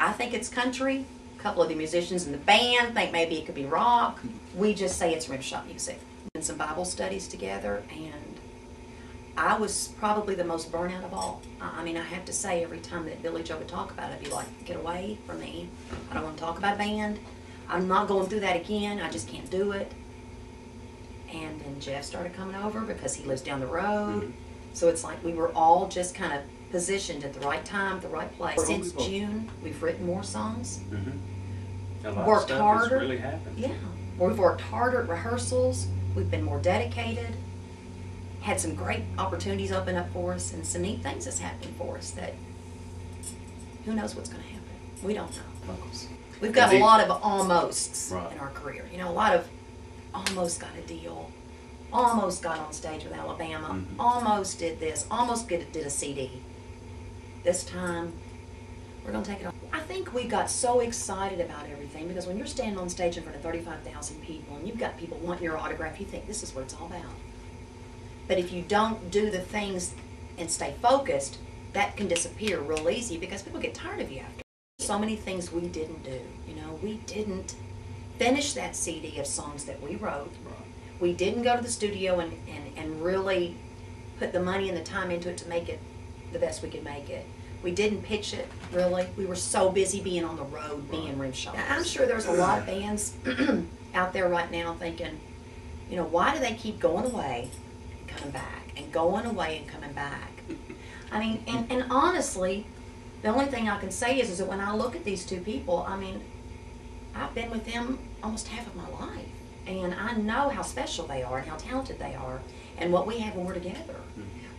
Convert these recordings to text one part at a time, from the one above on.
I think it's country. A couple of the musicians in the band think maybe it could be rock. We just say it's RhymShot music. And some Bible studies together, and I was probably the most burnout of all. I mean, I have to say, every time that Billie Jo would talk about it, I'd be like, get away from me. I don't want to talk about a band. I'm not going through that again. I just can't do it. And then Jeff started coming over because he lives down the road. Mm-hmm. So it's like we were all just kind of positioned at the right time, the right place. Since June, we've written more songs. Mm-hmm. A lot worked of stuff harder. Has really happened. Yeah. We've worked harder at rehearsals. We've been more dedicated. Had some great opportunities open up for us, and some neat things that's happened for us that who knows what's going to happen. We don't know. We've got a lot of almosts in our career. You know, a lot of almost got a deal, almost got on stage with Alabama, almost did this, almost did a CD. This time, we're going to take it off. I think we got so excited about everything because when you're standing on stage in front of 35,000 people and you've got people wanting your autograph, you think this is what it's all about. But if you don't do the things and stay focused, that can disappear real easy because people get tired of you after. So many things we didn't do. You know, we didn't finish that CD of songs that we wrote. We didn't go to the studio and really put the money and the time into it to make it the best we could make it. We didn't pitch it, really. We were so busy being on the road, being RhymShot. I'm sure there's a lot of bands out there right now thinking, you know, why do they keep going away and coming back, and going away and coming back? I mean, and honestly, the only thing I can say is that when I look at these two people, I mean, I've been with them almost half of my life. And I know how special they are and how talented they are and what we have when we're together.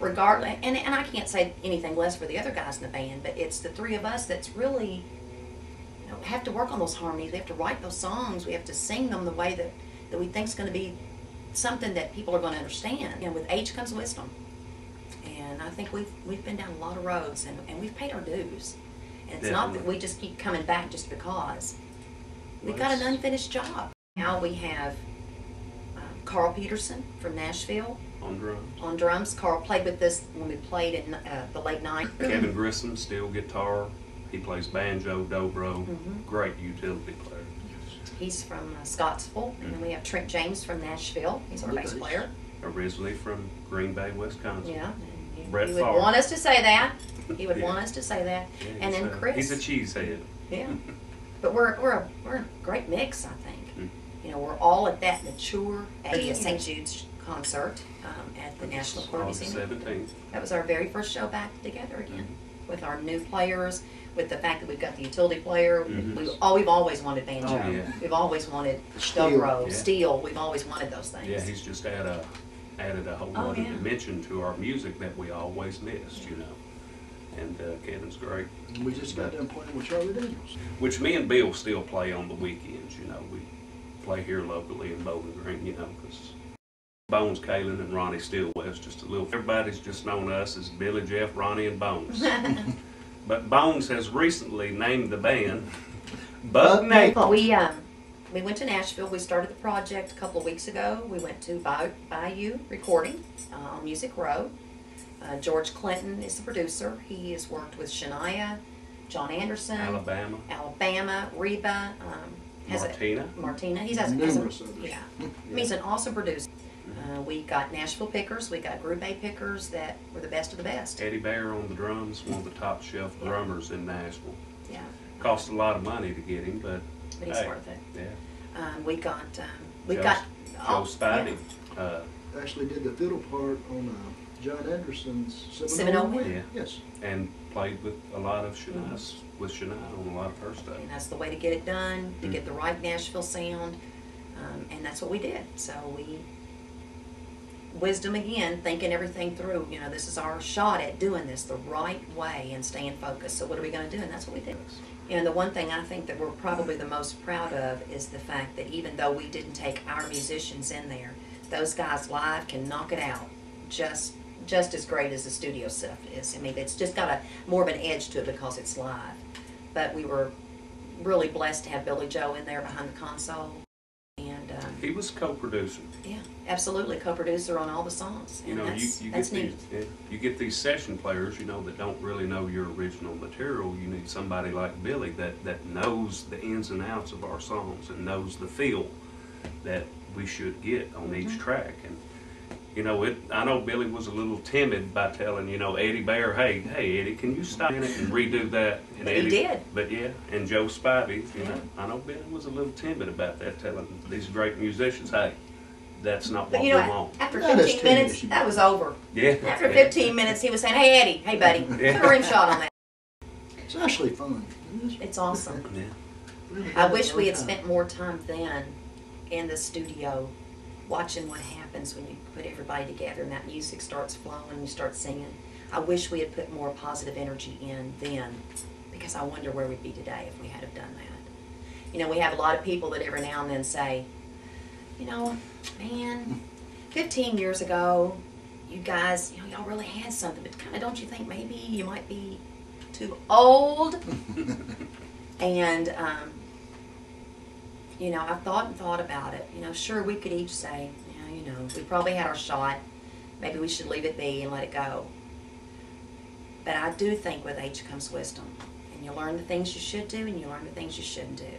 Regardless, and I can't say anything less for the other guys in the band, but it's the three of us that's really, you know, have to work on those harmonies. We have to write those songs. We have to sing them the way that we think is going to be something that people are going to understand. You know, with age comes wisdom. And I think we've been down a lot of roads and we've paid our dues. And it's not that we just keep coming back just because. We've got an unfinished job. Now we have Carl Peterson from Nashville. On drums. On drums. Carl played with us when we played in the late 90s. Kevin Grissom, steel guitar. He plays banjo, dobro. Great utility player. He's from Scottsville. And then we have Trent James from Nashville. He's our bass player. Originally from Green Bay, Wisconsin. Yeah. Brett He would want us to say that. He would want us to say that. Yeah, and then Chris. He's a cheesehead. Yeah. But we're a great mix, I think. You know, we're all at that mature age. St. Jude's concert at the National Choir Museum. 17th. That was our very first show back together again, with our new players, with the fact that we've got the utility player. We've always wanted banjo. Oh, yeah. We've always wanted dobro, steel. We've always wanted those things. Yeah, he's just added a whole other dimension to our music that we always missed, you know. And Kevin's great. And we just got done playing with Charlie Daniels. Which me and Bill still play on the weekends, you know. We play here locally in Bowling Green, you know, because Bones Kalen and Ronnie Stillwell's just a little. Everybody's just known us as Billy, Jeff, Ronnie, and Bones. But Bones has recently named the band Buck Naked. We went to Nashville. We started the project a couple of weeks ago. We went to Bayou Recording on Music Row. George Clinton is the producer. He has worked with Shania, John Anderson, Alabama, Reba, Martina. He's an awesome producer. We got Nashville pickers. We got Group A pickers that were the best of the best. Eddie Bear on the drums, one of the top shelf drummers in Nashville. Yeah. Cost a lot of money to get him, but he's worth it. Yeah. We got Joe Spivey. Actually did the fiddle part on John Anderson's 701. Yeah. Yes. And played with a lot of Shania, with Shania on a lot of her stuff. And that's the way to get it done, to get the right Nashville sound, and that's what we did. So wisdom again, thinking everything through. You know, this is our shot at doing this the right way and staying focused. So what are we going to do? And that's what we did. And the one thing I think that we're probably the most proud of is the fact that even though we didn't take our musicians in there, those guys live can knock it out just as great as the studio stuff is. I mean, it's just got more of an edge to it because it's live. But we were really blessed to have Billie Jo in there behind the console. And he was co-producer. Yeah, Absolutely, co-producer on all the songs, You and know, that's you that's get neat. you get these session players, you know, that don't really know your original material. You need somebody like Billy that knows the ins and outs of our songs and knows the feel that we should get on each track. And you know, I know Billy was a little timid by telling, you know, Eddie Bear, hey Eddie, can you stop in it and redo that? And But Eddie, he did. But yeah, and Joe Spivey, you know, I know Billy was a little timid about that, telling these great musicians, hey, that's not But what you we know, want. after Not as 15 timid minutes, as you that were. was over. Yeah. After yeah. 15 minutes, he was saying, "Hey Eddie, hey buddy, put a RhymShot on that." It's actually fun. It's awesome. Yeah. Really I had wish a we fun had time. spent more time then in the studio watching what happens when you put everybody together and that music starts flowing and you start singing. I wish we had put more positive energy in then, because I wonder where we'd be today if we had have done that. You know, we have a lot of people that every now and then say, you know, man, 15 years ago, you guys, you know, y'all really had something, but kind of don't you think maybe you might be too old? And, you know, I've thought and thought about it. You know, sure, we could each say, yeah, you know, we probably had our shot. Maybe we should leave it be and let it go. But I do think with age comes wisdom. And you learn the things you should do and you learn the things you shouldn't do.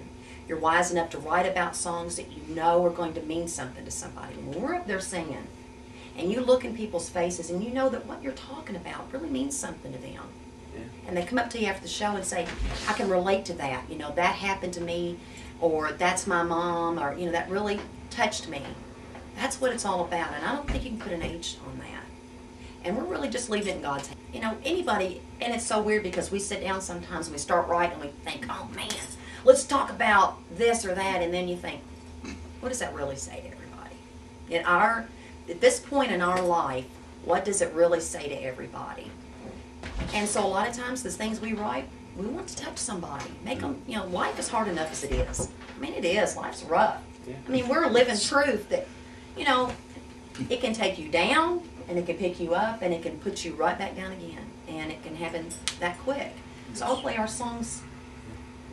You're wise enough to write about songs that you know are going to mean something to somebody. When we're up there singing and you look in people's faces and you know that what you're talking about really means something to them. Yeah. And they come up to you after the show and say, I can relate to that. You know, that happened to me, or that's my mom, or, you know, that really touched me. That's what it's all about. And I don't think you can put an age on that. And we're really just leaving it in God's hands. You know, anybody, and it's so weird because we sit down sometimes and we start writing and we think, oh man, let's talk about this or that. And then you think, what does that really say to everybody? At this point in our life, what does it really say to everybody? And so a lot of times the things we write, we want to touch somebody. Make them, you know, life is hard enough as it is. I mean, it is. Life's rough. Yeah. I mean, we're living truth that, you know, it can take you down and it can pick you up and it can put you right back down again. And it can happen that quick. So hopefully our songs,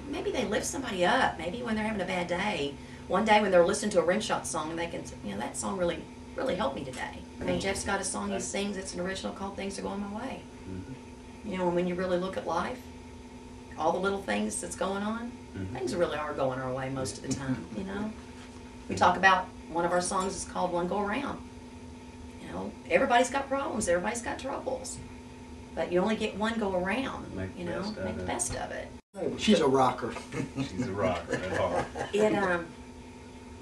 maybe they lift somebody up. Maybe when they're having a bad day, one day when they're listening to a RhymShot song and they can, you know, that song really helped me today. I mean, Jeff's got a song he sings, it's an original called Things Are Going My Way. You know, and when you really look at life, all the little things that's going on, things really are going our way most of the time, you know. We talk about, one of our songs is called One Go Around. You know, everybody's got problems, everybody's got troubles. But you only get one go around, Make the you know, best of make the it. best of it. She's a rocker. She's a rocker at heart.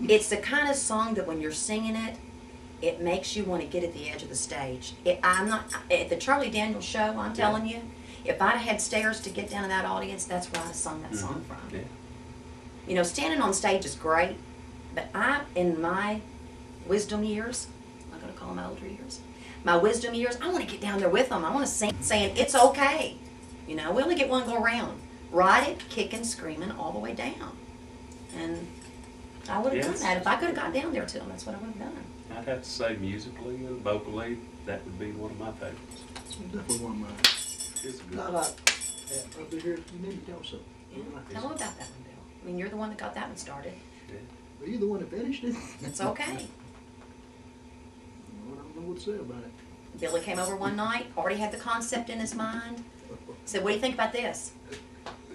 It's the kind of song that when you're singing it, it makes you want to get at the edge of the stage. I'm not at the Charlie Daniels show. I'm telling you, if I'd had stairs to get down to that audience, that's where I sung that song from. Yeah. You know, standing on stage is great, but in my wisdom years, I'm not going to call them my older years, my wisdom years, I want to get down there with them. I want to sing, saying it's okay. You know, we only get one go around. Ride it, kicking, screaming all the way down, and I would have done that if I could have got down there to them. That's what I would have done. I'd have to say musically and vocally, that would be one of my favorites. Definitely one of mine. It's good. I like that. Over here, you need to tell something. Yeah. Tell them about that one, Bill. I mean, you're the one that got that one started. Yeah. Are you the one that finished it? It's okay. Well, I don't know what to say about it. Billy came over one night, already had the concept in his mind. Said, what do you think about this?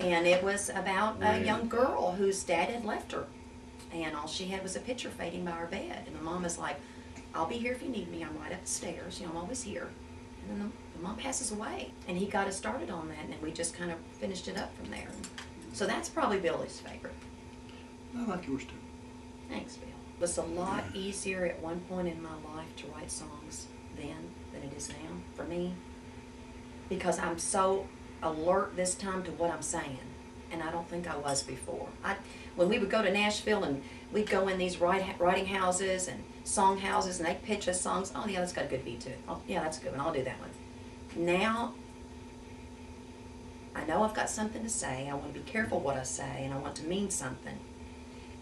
And it was about a young girl whose dad had left her. And all she had was a picture fading by her bed. And the mom was like, I'll be here if you need me. I'm right up the stairs. You know, I'm always here. And then the mom passes away. And he got us started on that. And then we just kind of finished it up from there. So that's probably Billy's favorite. I like yours too. Thanks, Bill. It was a lot easier at one point in my life to write songs then than it is now for me. Because I'm so alert this time to what I'm saying. And I don't think I was before. When we would go to Nashville and we'd go in these writing houses and song houses and they'd pitch us songs, oh yeah, that's got a good beat to it. Oh, yeah, that's a good one, I'll do that one. Now, I know I've got something to say, I want to be careful what I say, and I want to mean something.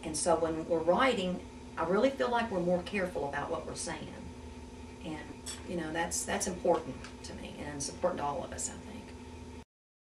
And so when we're writing, I really feel like we're more careful about what we're saying. And, you know, that's important to me, and it's important to all of us out there.